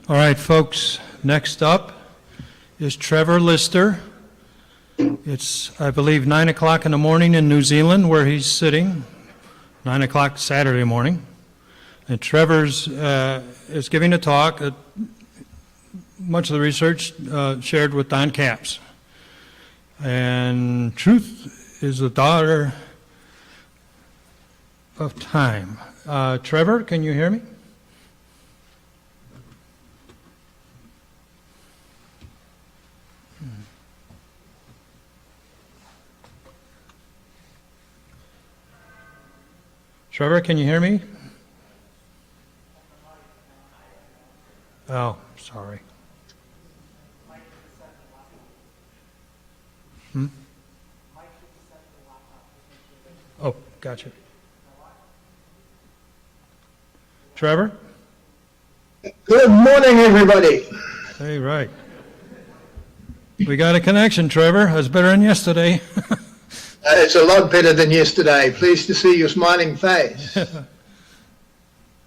All right, folks, next up is Trevor Lister. It's, I believe, 9 o'clock in the morning in New Zealand where he's sitting, 9 o'clock Saturday morning. And Trevor's is giving a talk, much of the research shared with Don Capps. And truth is the daughter of time. Trevor, can you hear me? Trevor, can you hear me? Oh, sorry. Oh, gotcha. Trevor? Good morning, everybody. Hey, right. We got a connection, Trevor. That's better than yesterday. It's a lot better than yesterday. Pleased to see your smiling face.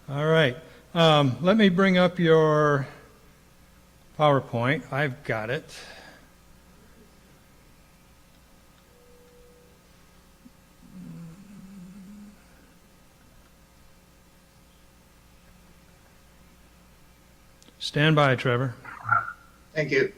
All right. Let me bring up your PowerPoint. I've got it. Stand by, Trevor. Thank you.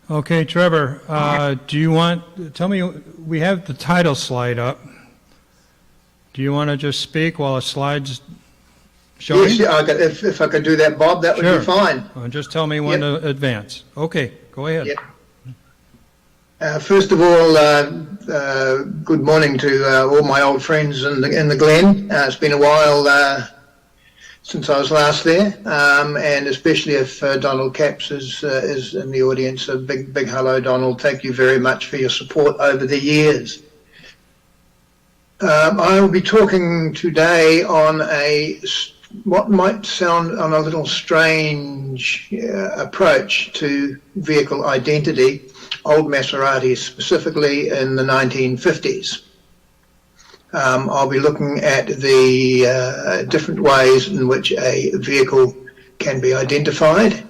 Okay, Trevor, do you want, tell me, we have the title slide up. Do you want to just speak while the slide's showing? Yes, if I could do that, Bob, that would Sure. be fine. Just tell me when to advance. Okay, go ahead. Yep. First of all, good morning to all my old friends in the Glen. It's been a while since I was last there, and especially if Donald Capps is in the audience. A big hello, Donald. Thank you very much for your support over the years. I will be talking today on what might sound on a little strange approach to vehicle identity, old Maseratis, specifically in the 1950s. I'll be looking at the different ways in which a vehicle can be identified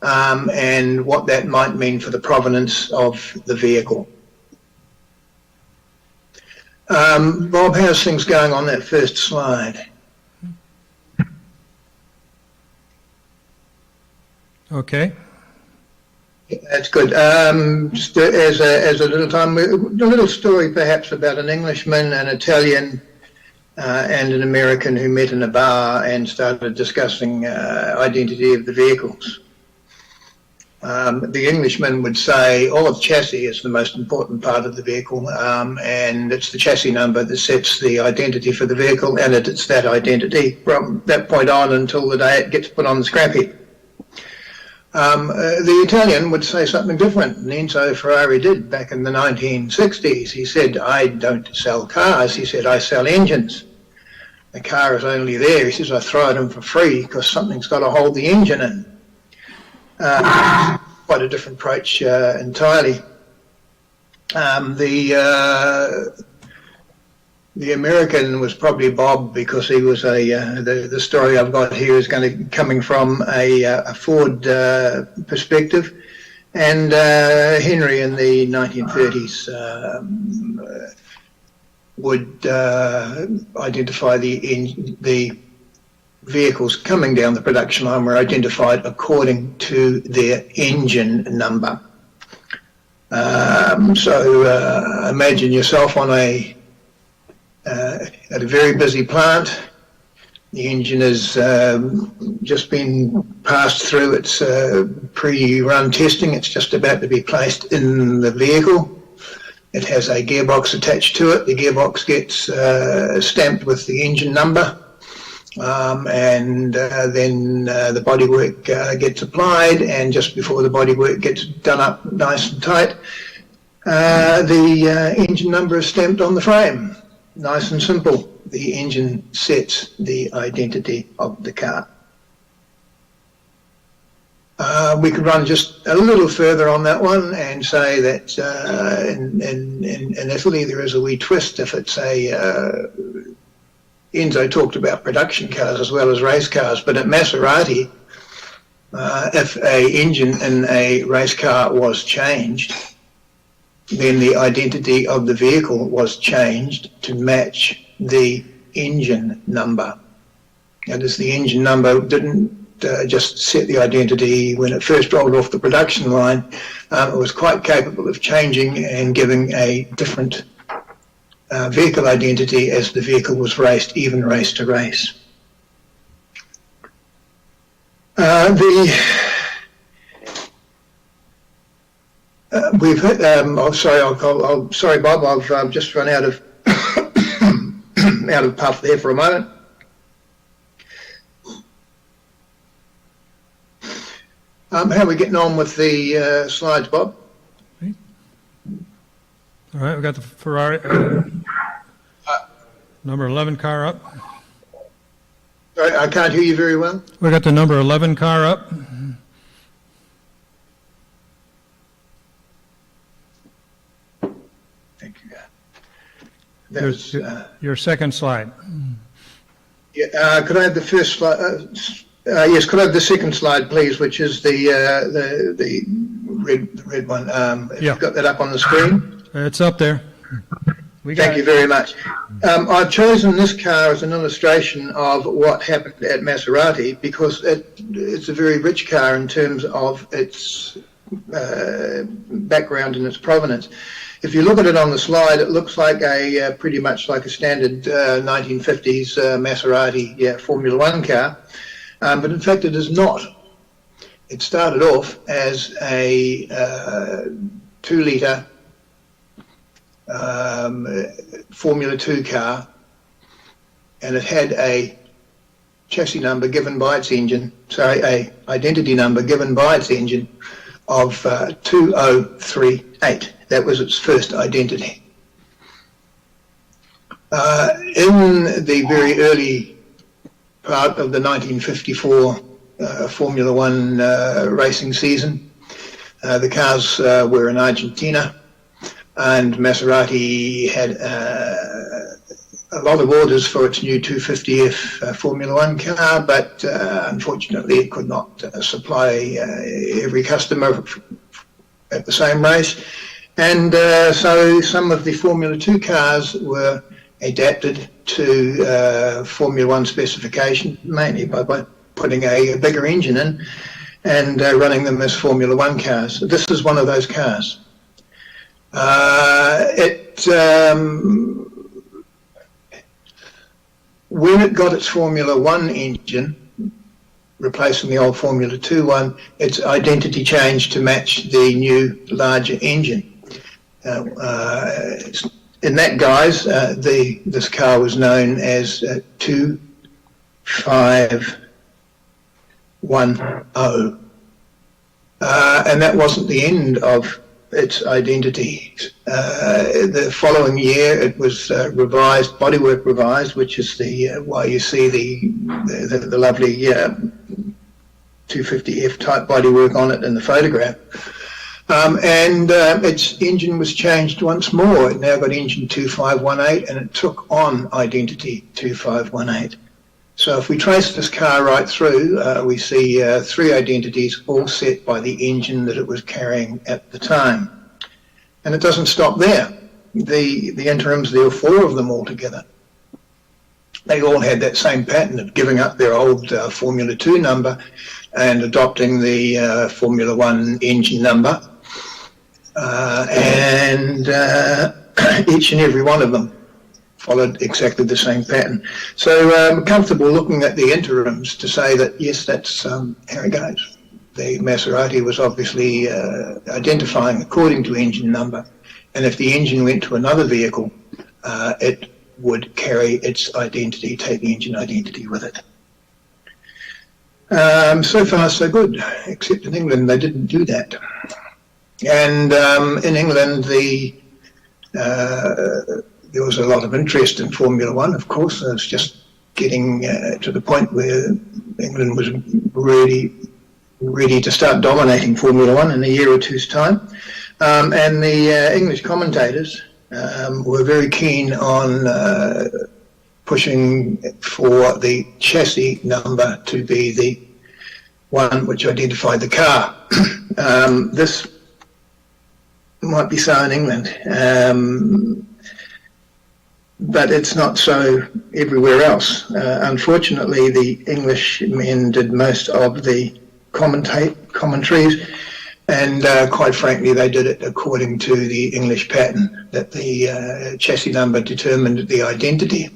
and what that might mean for the provenance of the vehicle. Bob, how's things going on that first slide? Okay. That's good. Just as a little story perhaps about an Englishman, an Italian, and an American who met in a bar and started discussing identity of the vehicles. The Englishman would say all of the chassis is the most important part of the vehicle, and it's the chassis number that sets the identity for the vehicle, and it's that identity from that point on until the day it gets put on the scrap heap. The Italian would say something different, and Enzo Ferrari did back in the 1960s. He said, I don't sell cars, he said, I sell engines. The car is only there, he says, I throw it in for free because something's got to hold the engine in. Quite a different approach entirely. The American was probably Bob because he was the story I've got here is coming from a Ford perspective, and Henry in the 1930s would identify the vehicles coming down the production line were identified according to their engine number. So imagine yourself on at a very busy plant. The engine has just been passed through its pre-run testing. It's just about to be placed in the vehicle. It has a gearbox attached to it. The gearbox gets stamped with the engine number, and then the bodywork gets applied, and just before the bodywork gets done up nice and tight, the engine number is stamped on the frame. Nice and simple. The engine sets the identity of the car. We could run just a little further on that one and say that in Italy there is a wee twist. If it's Enzo talked about production cars as well as race cars, but at Maserati, if a engine in a race car was changed, then the identity of the vehicle was changed to match the engine number. That is, the engine number didn't just set the identity when it first rolled off the production line. It was quite capable of changing and giving a different vehicle identity as the vehicle was raced, even race to race. We've hit, sorry, Bob, I've just run out of out of puff there for a moment. How are we getting on with the slides, Bob? All right, we got the Ferrari number 11 car up. Sorry, I can't hear you very well. We got the number 11 car up. Thank you. That was, Your second slide. yeah, could I have the first slide? Yes, could I have the second slide, please, which is the red one? If Yeah. you've got that up on the screen. It's up there. Thank you very much. I've chosen this car as an illustration of what happened at Maserati because it's a very rich car in terms of its background and its provenance. If you look at it on the slide, it looks like pretty much like a standard 1950s Maserati Formula One car, but in fact it is not. It started off as a 2-litre Formula 2 car, and it had a chassis number given by its engine, a identity number given by its engine of 2038. That was its first identity. In the very early part of the 1954 Formula One racing season, the cars were in Argentina, and Maserati had a lot of orders for its new 250F Formula One car, but unfortunately it could not supply every customer at the same race. And so some of the Formula 2 cars were adapted to Formula 1 specification, mainly by putting a bigger engine in and running them as Formula 1 cars. This is one of those cars. When it got its Formula 1 engine, replacing the old Formula 2 one, its identity changed to match the new, larger engine. In that guise, this car was known as 2510. And that wasn't the end of its identity. The following year it was revised, bodywork revised, which is why you see the lovely 250F type bodywork on it in the photograph. And its engine was changed once more. It now got engine 2518, and it took on identity 2518. So if we trace this car right through, we see 3 identities all set by the engine that it was carrying at the time. And it doesn't stop there. The interims, there were 4 of them altogether. They all had that same pattern of giving up their old Formula 2 number and adopting the Formula 1 engine number. Each and every one of them followed exactly the same pattern. So I'm comfortable looking at the interims to say that, yes, that's how it goes. The Maserati was obviously identifying according to engine number, and if the engine went to another vehicle, it would carry its identity, take the engine identity with it. So far so good, except in England they didn't do that. And in England there was a lot of interest in Formula One, of course. It was just getting to the point where England was really ready to start dominating Formula One in a year or two's time. And the English commentators were very keen on pushing for the chassis number to be the one which identified the car. This might be so in England, but it's not so everywhere else. Unfortunately, the English men did most of the commentaries, and quite frankly, they did it according to the English pattern, that the chassis number determined the identity.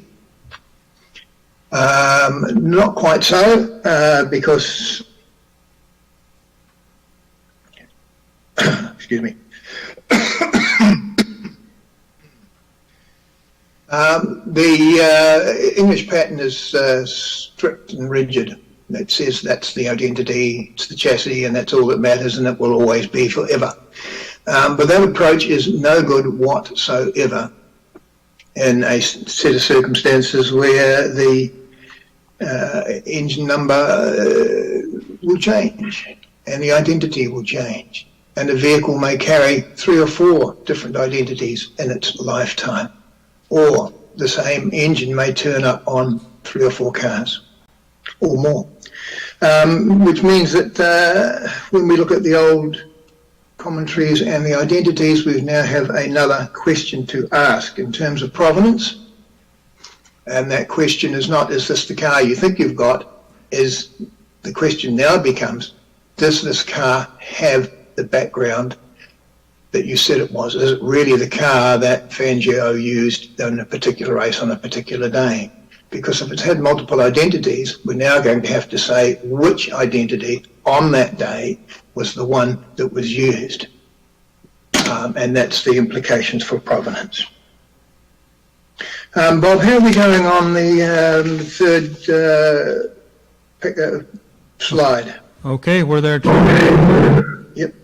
Not quite so, because excuse me. The English pattern is strict and rigid. It says that's the identity, it's the chassis, and that's all that matters, and it will always be forever. But that approach is no good whatsoever in a set of circumstances where the engine number will change and the identity will change, and a vehicle may carry 3 or 4 different identities in its lifetime, or the same engine may turn up on 3 or 4 cars or more, which means that when we look at the old commentaries and the identities, we now have another question to ask in terms of provenance. And that question is not, is this the car you think you've got? The question now becomes, does this car have the background that you said it was? Is it really the car that Fangio used in a particular race on a particular day? Because if it's had multiple identities, we're now going to have to say which identity on that day was the one that was used. And that's the implications for provenance. Bob, how are we going on the third slide? Okay, we're there too. Yep.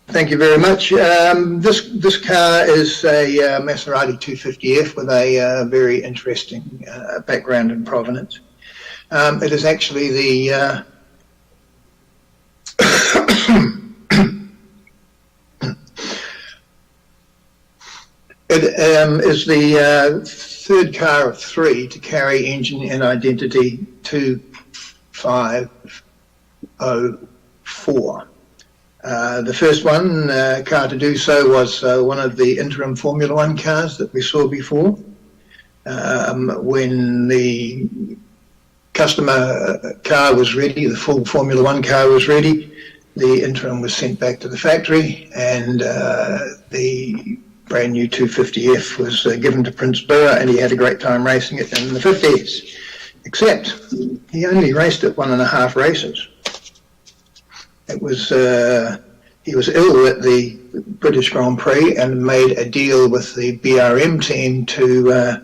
Thank you very much. This car is a Maserati 250F with a very interesting background and provenance. It is actually the is the third car of 3 to carry engine and identity 2504. The first car to do so was one of the interim Formula One cars that we saw before. When the customer car was ready, the full Formula One car was ready, the interim was sent back to the factory, and the brand new 250F was given to Prince Bura, and he had a great time racing it in the 50s. Except he only raced it 1.5 races. It was he was ill at the British Grand Prix and made a deal with the BRM team to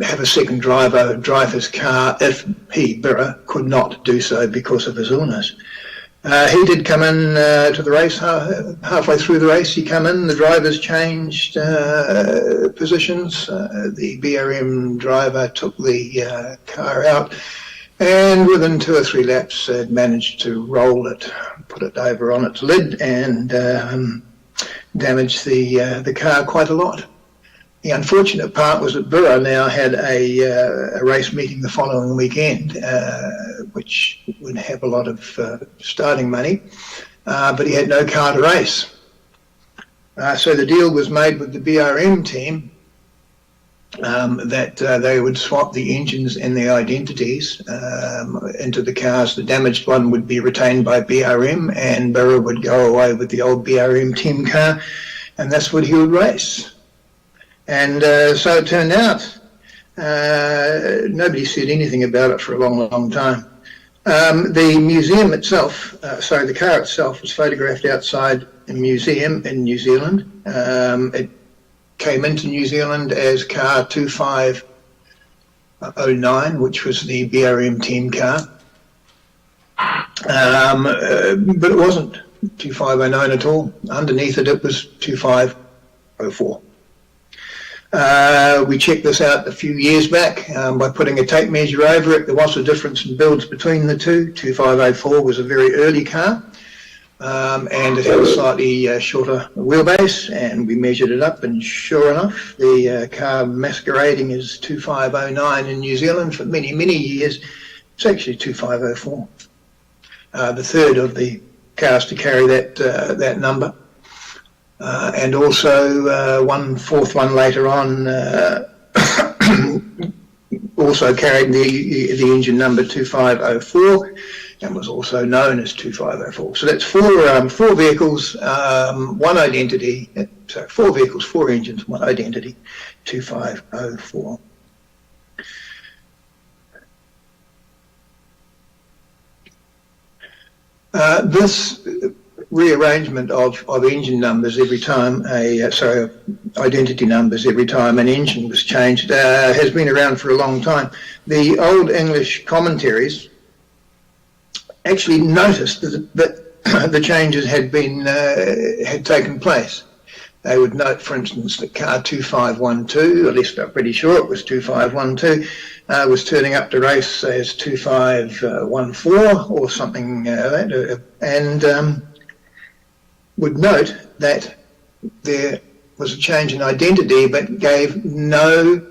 have a second driver drive his car if he, Bura, could not do so because of his illness. He did come in to the race halfway through the race. He came in, the drivers changed positions. The BRM driver took the car out, and within 2 or 3 laps had managed to roll it, put it over on its lid, and damage the car quite a lot. The unfortunate part was that Bura now had a race meeting the following weekend, which would have a lot of starting money, but he had no car to race. So the deal was made with the BRM team that they would swap the engines and the identities into the cars. The damaged one would be retained by BRM, and Bura would go away with the old BRM team car, and that's what he would race. And so it turned out. Nobody said anything about it for a long, long time. The museum itself, the car itself was photographed outside a museum in New Zealand. It came into New Zealand as car 2504 09, which was the BRM team car. But it wasn't 2509 at all. Underneath it, it was 2504. We checked this out a few years back by putting a tape measure over it. There was a difference in builds between the two. 2504 was a very early car, and it had a slightly shorter wheelbase, and we measured it up, and sure enough, the car masquerading as 2509 in New Zealand for many, many years, it's actually 2504. The third of the cars to carry that number. And also one fourth one later on also carried the engine number 2504 and was also known as 2504. So that's four vehicles, one identity. So 4 vehicles, 4 engines, one identity, 2504. This rearrangement of engine numbers every time identity numbers every time an engine was changed has been around for a long time. The old English commentaries actually noticed that the changes had taken place. They would note, for instance, that car 2512, at least I'm pretty sure it was 2512, was turning up to race as 2514 or something like that, and would note that there was a change in identity but gave no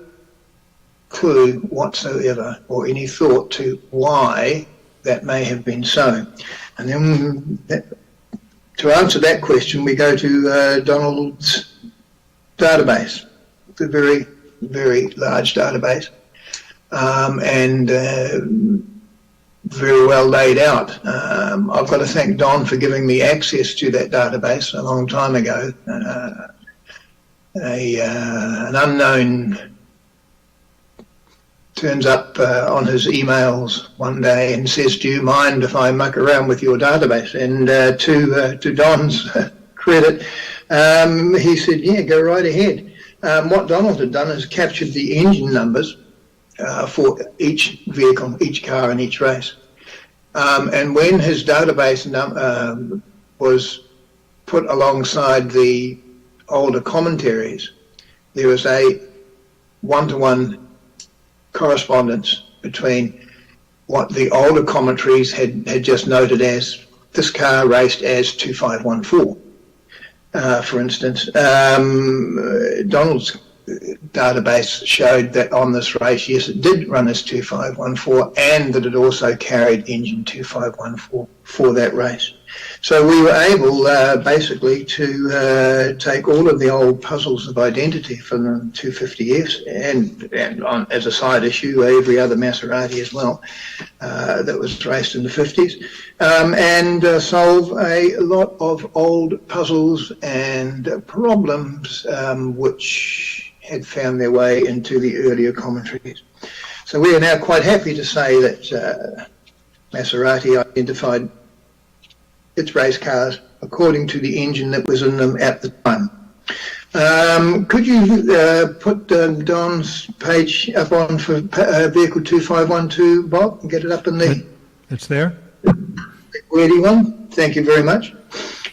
clue whatsoever or any thought to why that may have been so. And then to answer that question, we go to Donald's database. It's a very, very large database, and very well laid out. I've got to thank Don for giving me access to that database a long time ago. An unknown turns up on his emails one day and says, "Do you mind if I muck around with your database?" And to Don's credit, he said, "Yeah, go right ahead." What Donald had done is captured the engine numbers for each vehicle, each car in each race. And when his database was put alongside the older commentaries, there was a one-to-one correspondence between what the older commentaries had just noted as this car raced as 2514. For instance, Donald's database showed that on this race, yes, it did run as 2514 and that it also carried engine 2514 for that race. So we were able basically to take all of the old puzzles of identity from the 250Fs and on, as a side issue, every other Maserati as well that was raced in the 50s, and solve a lot of old puzzles and problems which had found their way into the earlier commentaries. So we are now quite happy to say that Maserati identified its race cars according to the engine that was in them at the time. Could you put Don's page up on for vehicle 2512, Bob, and get it up in the... It's there. Wordy one? Thank you very much.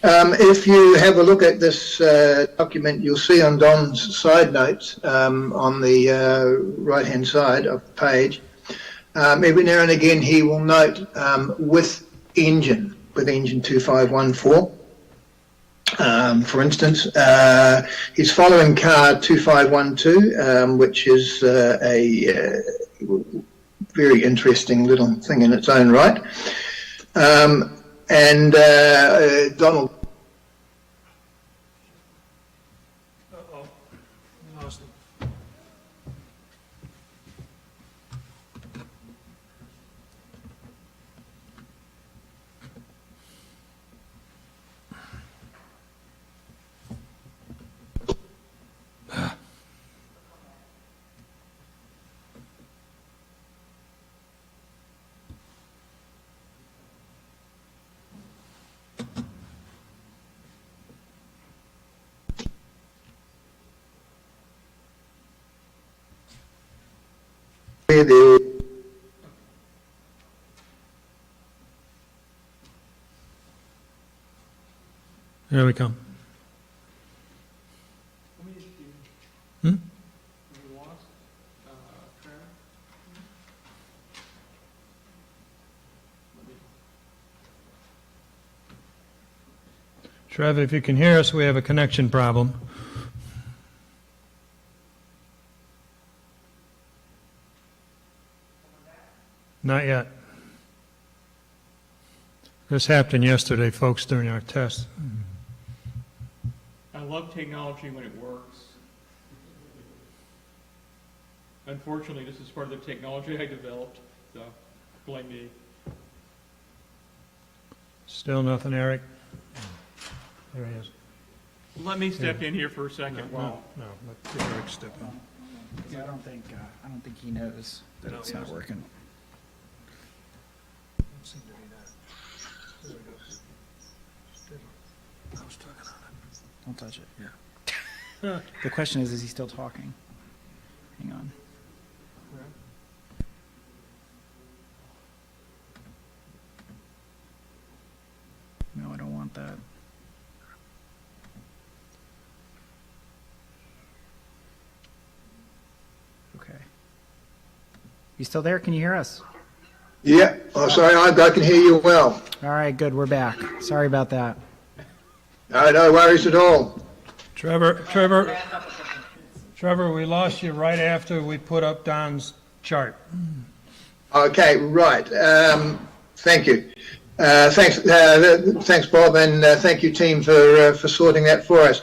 If you have a look at this document, you'll see on Don's side notes on the right-hand side of the page, every now and again he will note with engine 2514. For instance, he's following car 2512, which is a very interesting little thing in its own right. And Donald. there. There we come. Hmm? Trev, if you can hear us, we have a connection problem. Not yet. This happened yesterday, folks, during our test. I love technology when it works. Unfortunately, this is part of the technology I developed, so blame me. Still nothing, Eric? There he is. Let me step in here for a second. No, let Eric step in. Yeah, I don't think he knows that it's not working. Don't touch it. Yeah. The question is he still talking? Hang on. No, I don't want that. Okay. You still there? Can you hear us? Yeah, oh, sorry, I can hear you well. All right, good. We're back. Sorry about that. No worries at all. Trevor, we lost you right after we put up Don's chart. Okay, right. Thank you. Thanks, Bob, and thank you, team, for sorting that for us.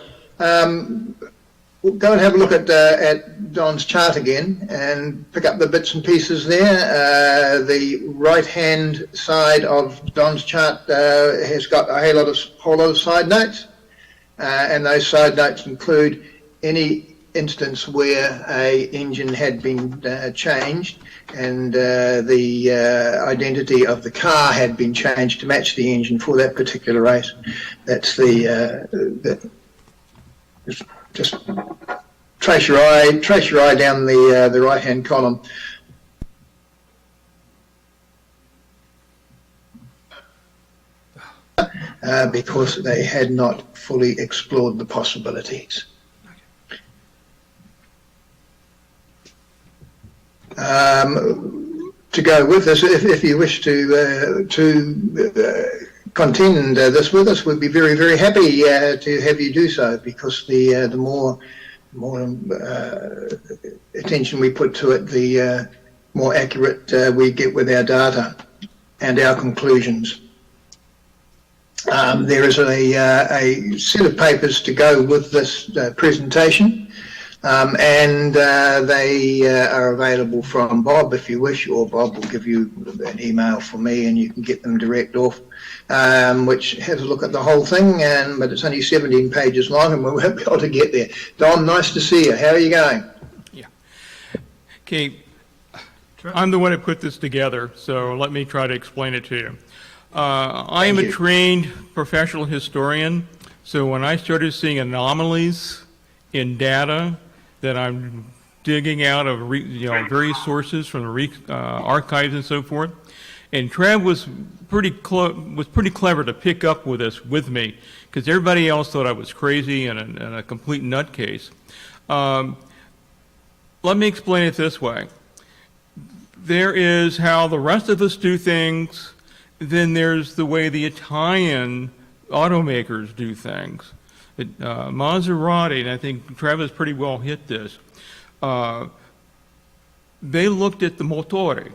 We'll go and have a look at Don's chart again and pick up the bits and pieces there. The right-hand side of Don's chart has got a whole lot of side notes, and those side notes include any instance where a engine had been changed and the identity of the car had been changed to match the engine for that particular race. That's just trace your eye down the right hand column. Because they had not fully explored the possibilities. To go with this, if you wish to contend this with us, we'd be very, very happy to have you do so, because the more attention we put to it, the more accurate we get with our data and our conclusions. There is a set of papers to go with this presentation. And they are available from Bob if you wish, or Bob will give you an email for me and you can get them direct off, which has a look at the whole thing, but it's only 17 pages long and we won't be able to get there. Dom, nice to see you. How are you going? Yeah. Okay, I'm the one who put this together, so let me try to explain it to you. I am a trained professional historian, so when I started seeing anomalies in data that I'm digging out of various sources from the archives and so forth. And Trev was pretty clever to pick up with this with me, because everybody else thought I was crazy and a complete nutcase. Let me explain it this way. There is how the rest of us do things, then there's the way the Italian automakers do things. Maserati, and I think Travis pretty well hit this, they looked at the motore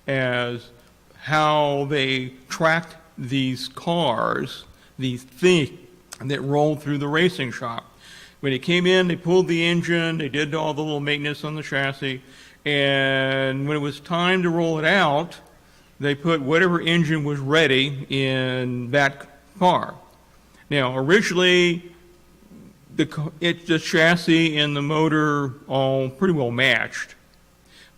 as how they tracked these cars, these things that rolled through the racing shop. When it came in, they pulled the engine, they did all the little maintenance on the chassis, and when it was time to roll it out, they put whatever engine was ready in that car. Now, originally, the chassis and the motor all pretty well matched,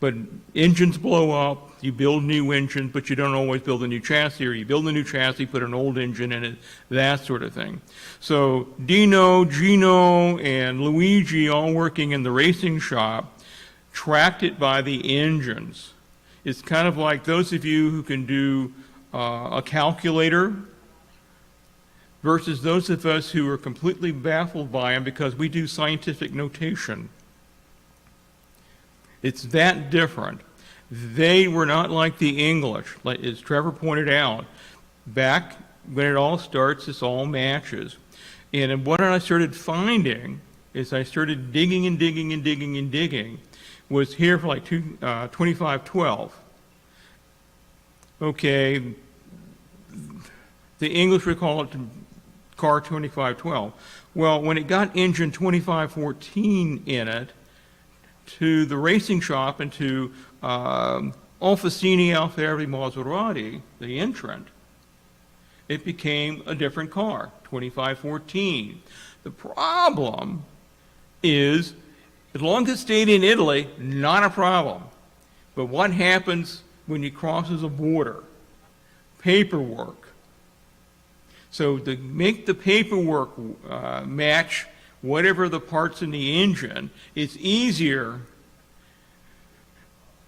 but engines blow up, you build new engines, but you don't always build a new chassis, or you build a new chassis, put an old engine in it, that sort of thing. So Dino, Gino, and Luigi all working in the racing shop tracked it by the engines. It's kind of like those of you who can do a calculator versus those of us who are completely baffled by them because we do scientific notation. It's that different. They were not like the English. Like, as Trevor pointed out, back when it all starts, this all matches. And what I started finding is I started digging and digging and digging and digging, was here for like 2512. Okay, the English would call it car 2512. Well, when it got engine 2514 in it, to the racing shop and to Alfacini Alfieri Maserati, the entrant, it became a different car, 2514. The problem is, as long as it stayed in Italy, not a problem. But what happens when it crosses a border? Paperwork. So to make the paperwork match whatever the parts in the engine, it's easier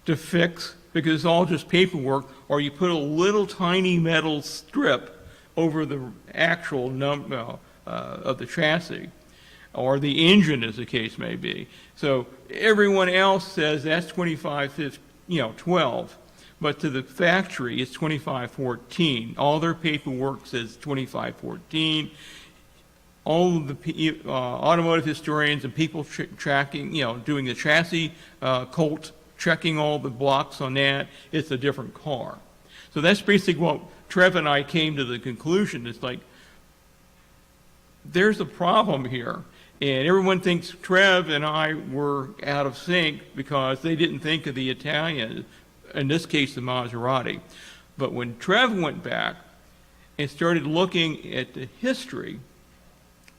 to fix because it's all just paperwork, or you put a little tiny metal strip over the actual number of the chassis, or the engine, as the case may be. So everyone else says that's 2512, but to the factory it's 2514. All their paperwork says 2514. All of the automotive historians and people tracking, doing the chassis cult, checking all the blocks on that, it's a different car. So that's basically what Trev and I came to the conclusion. It's like, there's a problem here. And everyone thinks Trev and I were out of sync because they didn't think of the Italian, in this case the Maserati. But when Trev went back and started looking at the history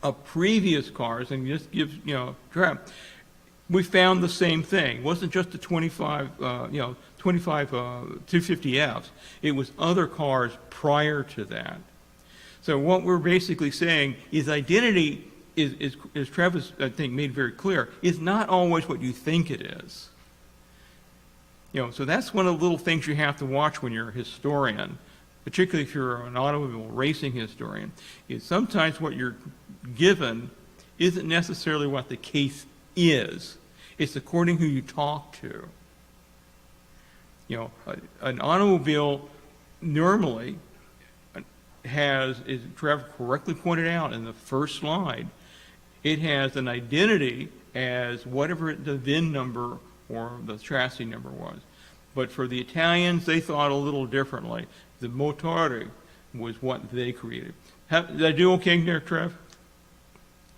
of previous cars, and just give, Trev, we found the same thing. It wasn't just the 250Fs. It was other cars prior to that. So what we're basically saying is identity is Travis, I think, made very clear, is not always what you think it is. So that's one of the little things you have to watch when you're a historian, particularly if you're an automobile racing historian, is sometimes what you're given isn't necessarily what the case is. It's according who you talk to. An automobile normally has, as Trevor correctly pointed out in the first slide, it has an identity as whatever the VIN number or the chassis number was. But for the Italians, they thought a little differently. The motore was what they created. Did I do okay there, Trev?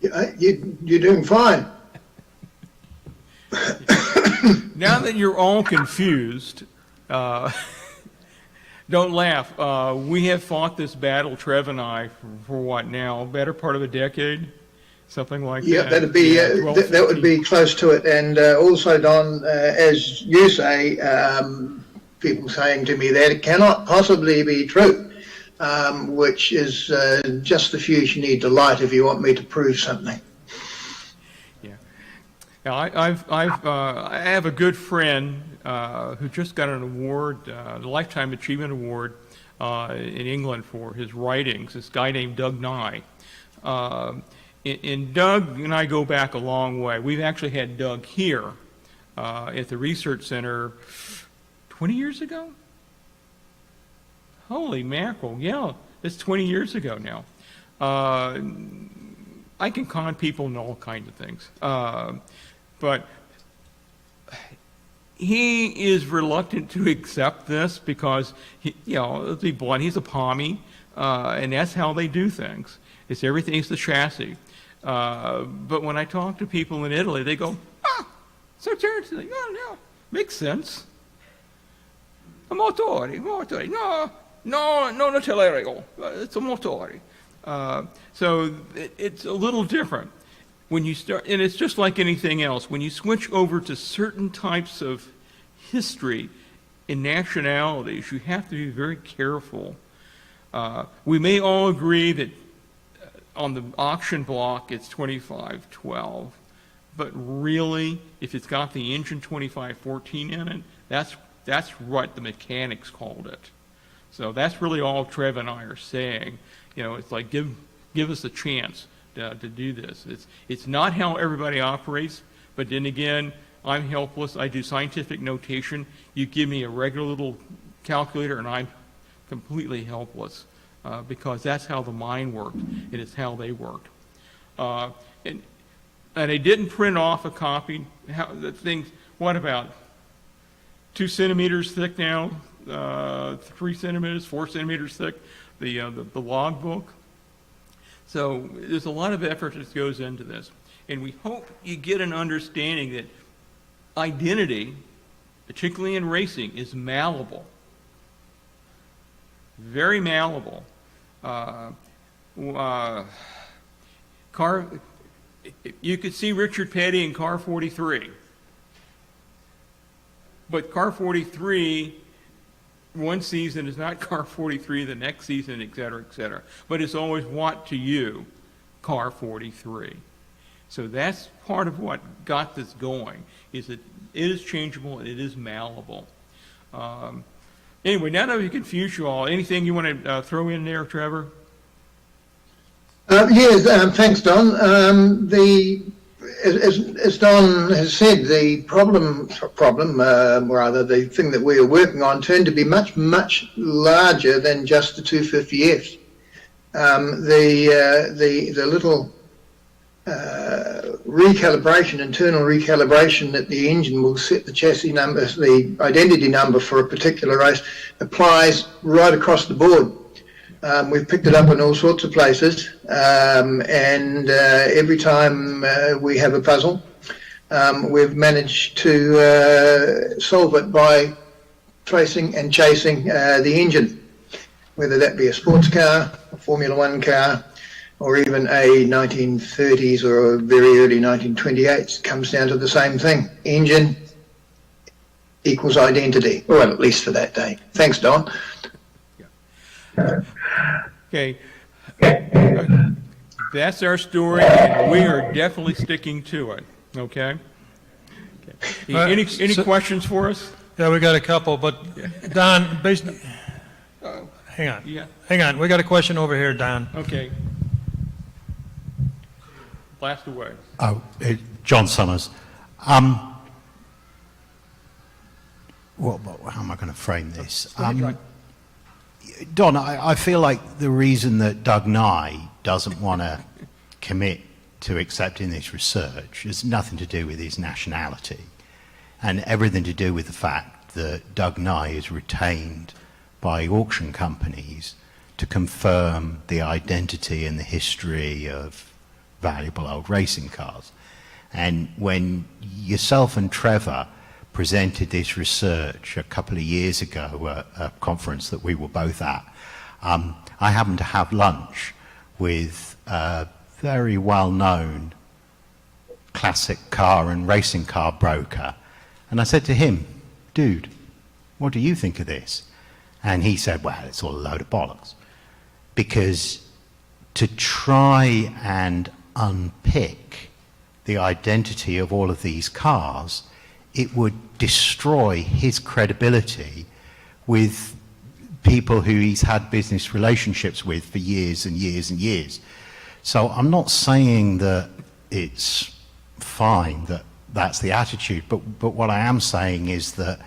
You're doing fine. Now that you're all confused, don't laugh. We have fought this battle, Trev and I, for what now? Better part of a decade? Something like Yeah, that. that'd be that would be close to it. And also, Don, as you say, people saying to me that it cannot possibly be true, which is just the fuse you need to light if you want me to prove something. Yeah. Now, I have a good friend who just got an award, the Lifetime Achievement Award in England for his writings. This guy named Doug Nye. And Doug and I go back a long way. We've actually had Doug here at the Research Center 20 years ago? Holy mackerel, yeah, it's 20 years ago now. I can con people and all kinds of things. But he is reluctant to accept this because, let's be blunt, he's a Pommy, and that's how they do things. It's everything, it's the chassis. But when I talk to people in Italy, they go, so seriously, no, makes sense. A motore, no Telerego, it's a motore. So it's a little different. When you start, and it's just like anything else, when you switch over to certain types of history and nationalities, you have to be very careful. We may all agree that on the auction block it's 2512, but really, if it's got the engine 2514 in it, that's what the mechanics called it. So that's really all Trev and I are saying. You know, it's like give us a chance to do this. It's not how everybody operates, but then again, I'm helpless. I do scientific notation. You give me a regular little calculator, and I'm completely helpless because that's how the mind worked, and it's how they worked. And I didn't print off a copy. The things. What about 2 centimeters thick now? 3 centimeters, 4 centimeters thick. The log book. So there's a lot of effort that goes into this, and we hope you get an understanding that identity, particularly in racing, is malleable. Very malleable. You could see Richard Petty in car 43. But car 43, one season is not car 43, the next season, et cetera, et cetera. But it's always what to you, car 43. So that's part of what got this going, is that it is changeable, it is malleable. Anyway, now that we confused you all, anything you want to throw in there, Trevor? Yes, thanks, Don. As Don has said, the problem, rather, the thing that we are working on turned to be much, much larger than just the 250Fs. The little recalibration, internal recalibration that the engine will set the chassis number, the identity number for a particular race, applies right across the board. We've picked it up in all sorts of places, and every time we have a puzzle, we've managed to solve it by tracing and chasing the engine, whether that be a sports car, a Formula One car, or even a 1930s or a very early 1928s. It comes down to the same thing. Engine equals identity, well, at least for that day. Thanks, Don. Okay. That's our story, and we are definitely sticking to it. Okay? Any questions for us? Yeah, we got a couple, but Don, hang on. Yeah. Hang on, we got a question over here, Don. Okay. Blast away. John Summers. How am I going to frame this? Don, I feel like the reason that Doug Nye doesn't want to commit to accepting this research has nothing to do with his nationality and everything to do with the fact that Doug Nye is retained by auction companies to confirm the identity and the history of valuable old racing cars. And when yourself and Trevor presented this research a couple of years ago at a conference that we were both at, I happened to have lunch with a very well-known classic car and racing car broker, and I said to him, dude, what do you think of this? And he said, well, it's all a load of bollocks, because to try and unpick the identity of all of these cars, it would destroy his credibility with people who he's had business relationships with for years and years and years. So I'm not saying that it's fine that that's the attitude, but what I am saying is that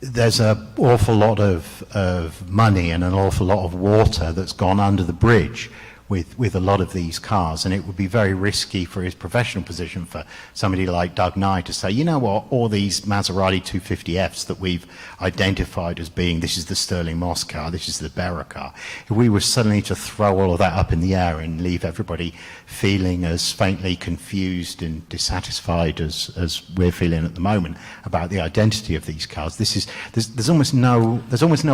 there's an awful lot of money and an awful lot of water that's gone under the bridge with a lot of these cars, and it would be very risky for his professional position for somebody like Doug Nye to say, you know what, all these Maserati 250Fs that we've identified as being, this is the Stirling Moss car, this is the Berra car, if we were suddenly to throw all of that up in the air and leave everybody feeling as faintly confused and dissatisfied as we're feeling at the moment about the identity of these cars, there's almost no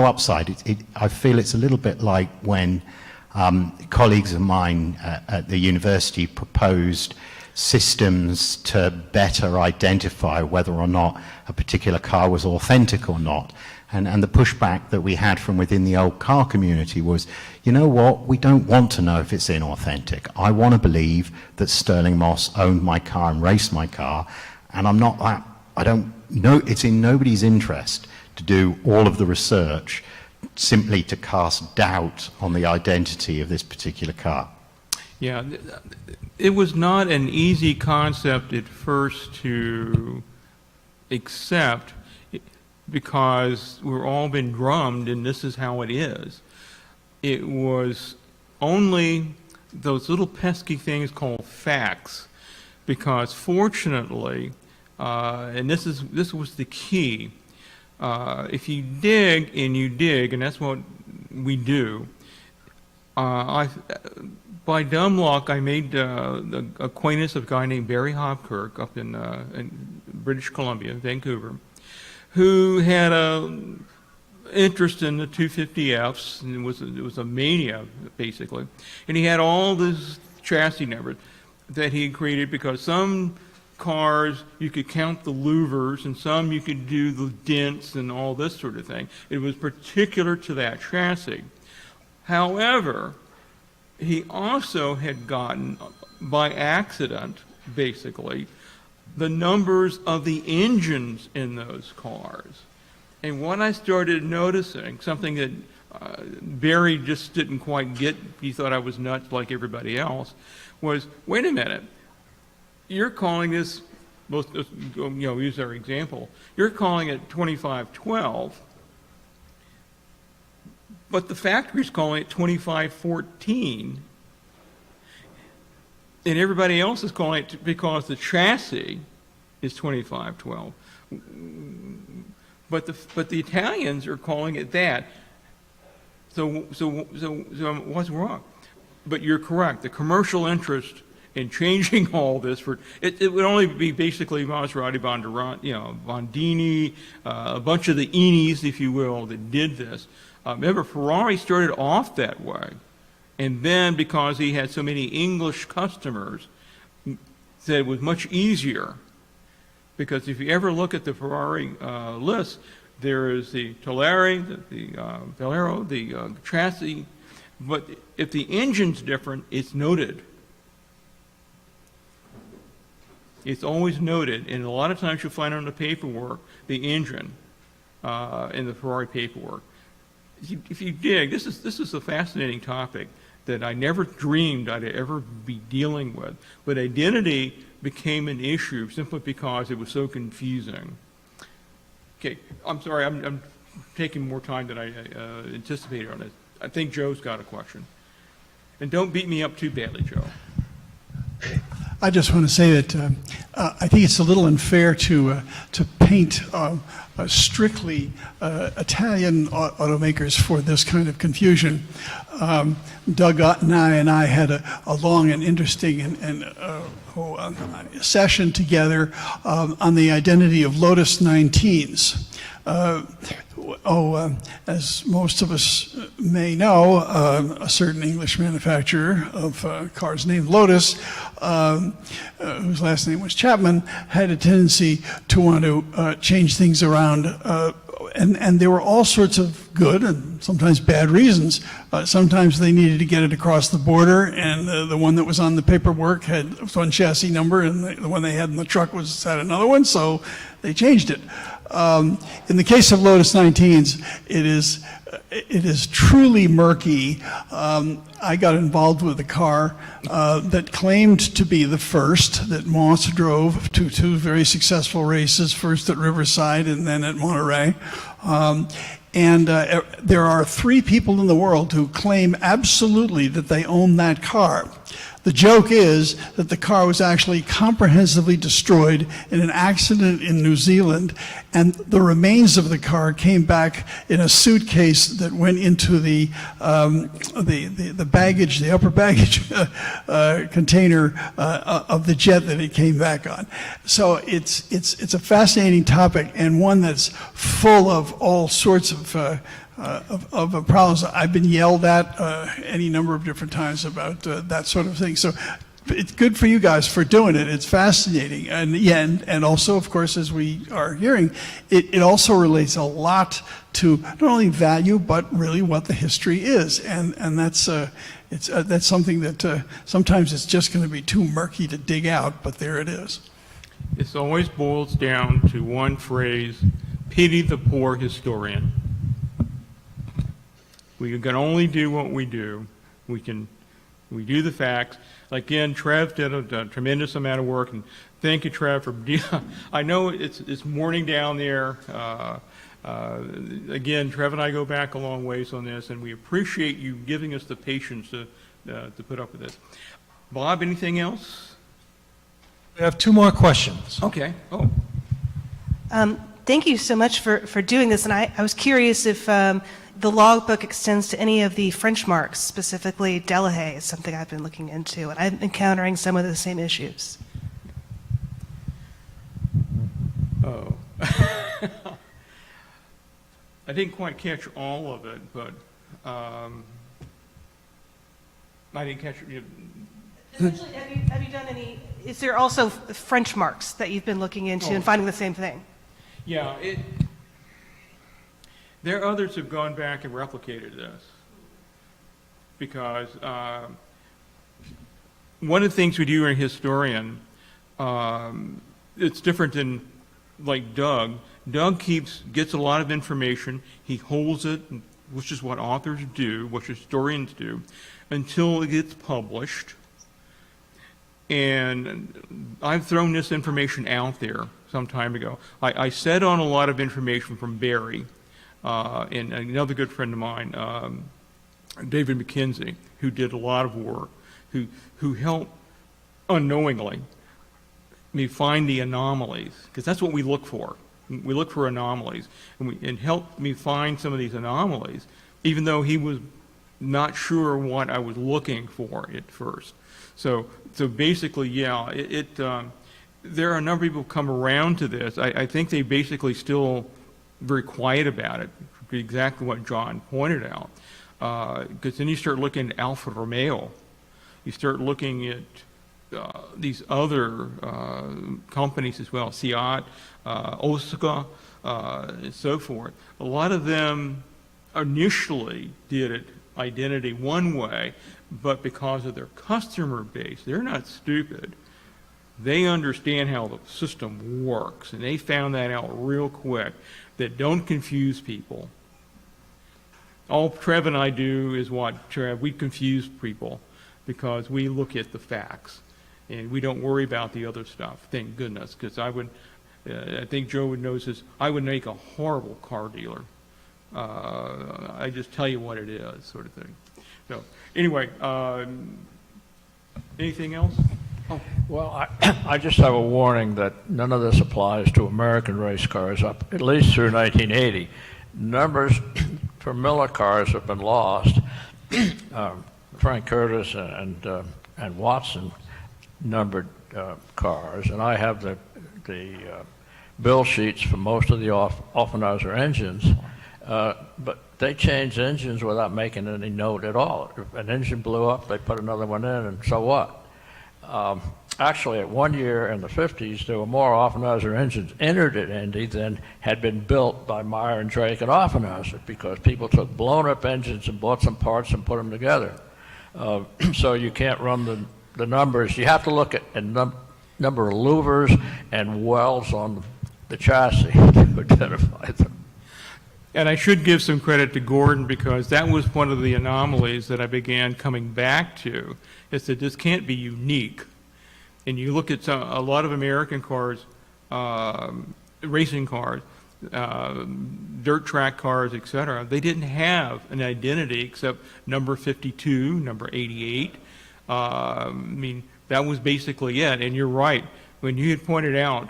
upside. I feel it's a little bit like when colleagues of mine at the university proposed systems to better identify whether or not a particular car was authentic or not. And the pushback that we had from within the old car community was, you know what, we don't want to know if it's inauthentic. I want to believe that Sterling Moss owned my car and raced my car, and I don't know, it's in nobody's interest to do all of the research simply to cast doubt on the identity of this particular car. Yeah, it was not an easy concept at first to accept, because we've all been drummed and this is how it is. It was only those little pesky things called facts, because fortunately, and this was the key, if you dig, and that's what we do, by dumb luck, I made the acquaintance of a guy named Barry Hobkirk up in British Columbia, Vancouver, who had a interest in the 250Fs, and it was a mania, basically. And he had all this chassis numbers that he created, because some cars you could count the louvers, and some you could do the dents and all this sort of thing. It was particular to that chassis. However, he also had gotten, by accident, basically, the numbers of the engines in those cars. And what I started noticing, something that Barry just didn't quite get, he thought I was nuts like everybody else, was, wait a minute, you're calling this, use our example, you're calling it 2512, but the factory's calling it 2514, and everybody else is calling it because the chassis is 2512. But the Italians are calling it that. So what's wrong? But you're correct. The commercial interest in changing all this it would only be basically Maserati, Bondini, a bunch of the Enis, if you will, that did this. Remember, Ferrari started off that way. And then, because he had so many English customers, said it was much easier. Because if you ever look at the Ferrari list, there is the Tulare, the Valero, the chassis. But if the engine's different, it's noted. It's always noted. And a lot of times you'll find on the paperwork the engine in the Ferrari paperwork. If you dig, this is a fascinating topic that I never dreamed I'd ever be dealing with. But identity became an issue simply because it was so confusing. Okay, I'm sorry, I'm taking more time than I anticipated on this. I think Joe's got a question. And don't beat me up too badly, Joe. I just want to say that I think it's a little unfair to paint strictly Italian automakers for this kind of confusion. Doug and I had a long and interesting session together on the identity of Lotus 19s. As most of us may know, a certain English manufacturer of cars named Lotus, whose last name was Chapman, had a tendency to want to change things around. And there were all sorts of good and sometimes bad reasons. Sometimes they needed to get it across the border, and the one that was on the paperwork had one chassis number, and the one they had in the truck had another one, so they changed it. In the case of Lotus 19s, it is truly murky. I got involved with a car that claimed to be the first that Moss drove to two very successful races, first at Riverside and then at Monterey. There are 3 people in the world who claim absolutely that they own that car. The joke is that the car was actually comprehensively destroyed in an accident in New Zealand, and the remains of the car came back in a suitcase that went into the baggage, the upper baggage container of the jet that it came back on. So it's a fascinating topic, and one that's full of all sorts of problems. I've been yelled at any number of different times about that sort of thing. So it's good for you guys for doing it. It's fascinating. And yeah, and also, of course, as we are hearing, it also relates a lot to not only value, but really what the history is. And that's that's something that sometimes it's just going to be too murky to dig out, but there it is. This always boils down to one phrase: pity the poor historian. We can only do what we do. We do the facts. Again, Trev did a tremendous amount of work, and thank you, Trev, for. I know it's morning down there. Again, Trev and I go back a long ways on this, and we appreciate you giving us the patience to put up with this. Bob, anything else? We have two more questions. Okay. Oh. Thank you so much for doing this. And I was curious if the logbook extends to any of the French marks, specifically delegate is something I've been looking into, and I'm encountering some of the same issues. Oh. I didn't quite catch all of it, but I didn't catch it. Essentially, have you done any, is there also French marks that you've been looking into and finding the same thing? Yeah, there are others who've gone back and replicated this because one of the things we do in historian, it's different than like Doug. Doug gets a lot of information, he holds it, which is what authors do, what historians do, until it gets published. And I've thrown this information out there some time ago. I set on a lot of information from Barry and another good friend of mine, David McKenzie, who did a lot of work, who helped unknowingly me find the anomalies, because that's what we look for. We look for anomalies, and helped me find some of these anomalies, even though he was not sure what I was looking for at first. So basically, yeah, there are a number of people who come around to this. I think they basically still very quiet about it, exactly what John pointed out. Because then you start looking at Alfa Romeo, you start looking at these other companies as well, Seat, Osaka, and so forth. A lot of them initially did it identity one way, but because of their customer base, they're not stupid. They understand how the system works, and they found that out real quick, that don't confuse people. All Trev and I do is what, Trev, we confuse people because we look at the facts, and we don't worry about the other stuff, thank goodness, because I think Joe would know this, I would make a horrible car dealer. I just tell you what it is, sort of thing. So, anyway, anything else? Oh. Well, I just have a warning that none of this applies to American race cars up at least through 1980. Numbers for Miller cars have been lost. Frank Curtis and Watson numbered cars, and I have the bill sheets for most of the Offenhauser engines, but they changed engines without making any note at all. If an engine blew up, they put another one in, and so what? Actually, at one year in the 50s, there were more Offenhauser engines entered at Indy than had been built by Meyer and Drake and Offenhauser, because people took blown-up engines and bought some parts and put them together. So you can't run the numbers. You have to look at a number of louvers and welds on the chassis to identify them. And I should give some credit to Gordon, because that was one of the anomalies that I began coming back to, is that this can't be unique. And you look at a lot of American cars, racing cars, dirt track cars, etc. They didn't have an identity except number 52, number 88. I mean, that was basically it. And you're right. When you had pointed out,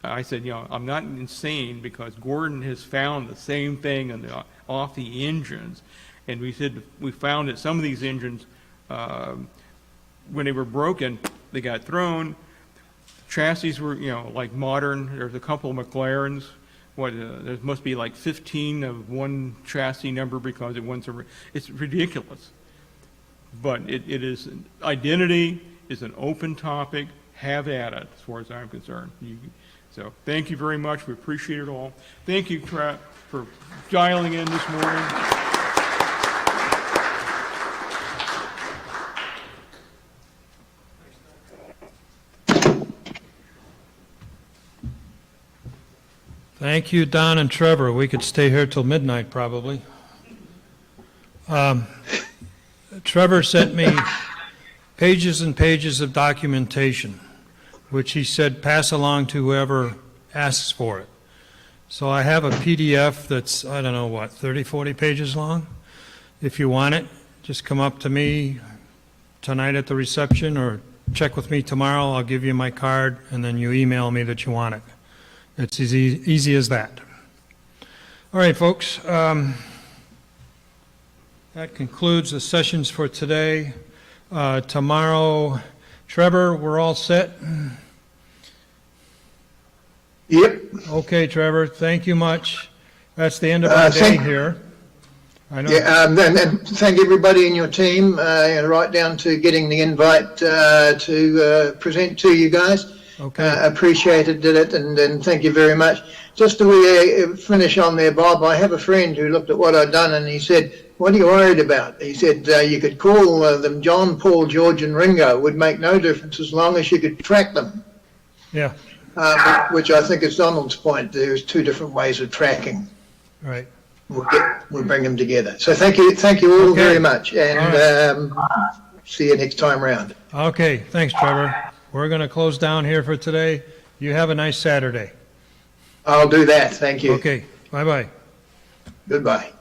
I said, you know, I'm not insane, because Gordon has found the same thing off the engines. And we said, we found that some of these engines, when they were broken, they got thrown. Chassis were, you know, like modern. There's a couple of McLarens. There must be like 15 of one chassis number because it's ridiculous. But it is identity is an open topic. Have at it, as far as I'm concerned. So thank you very much. We appreciate it all. Thank you, Trap, for dialing in this morning. Thank you, Don and Trevor. We could stay here till midnight, probably. Trevor sent me pages and pages of documentation, which he said pass along to whoever asks for it. So I have a PDF that's, I don't know what, 30, 40 pages long. If you want it, just come up to me tonight at the reception or check with me tomorrow. I'll give you my card, and then you email me that you want it. It's as easy as that. All right, folks. That concludes the sessions for today. Tomorrow, Trevor, we're all set? Yep. Okay, Trevor, thank you much. That's the end of our day here. I know. Yeah, and thank everybody in your team, right down to getting the invite to present to you guys. Okay. Appreciated it, and thank you very much. Just to finish on there, Bob, I have a friend who looked at what I'd done and he said, what are you worried about? He said, you could call them John, Paul, George and Ringo. It would make no difference as long as you could track them. Yeah, Which I think is Donald's point. There's two different ways of tracking. right. We'll bring them together. So thank you all Okay. very much, and see you next time round. Okay, thanks, Trevor. We're going to close down here for today. You have a nice Saturday. I'll do that. Thank you. Okay, bye-bye. Goodbye.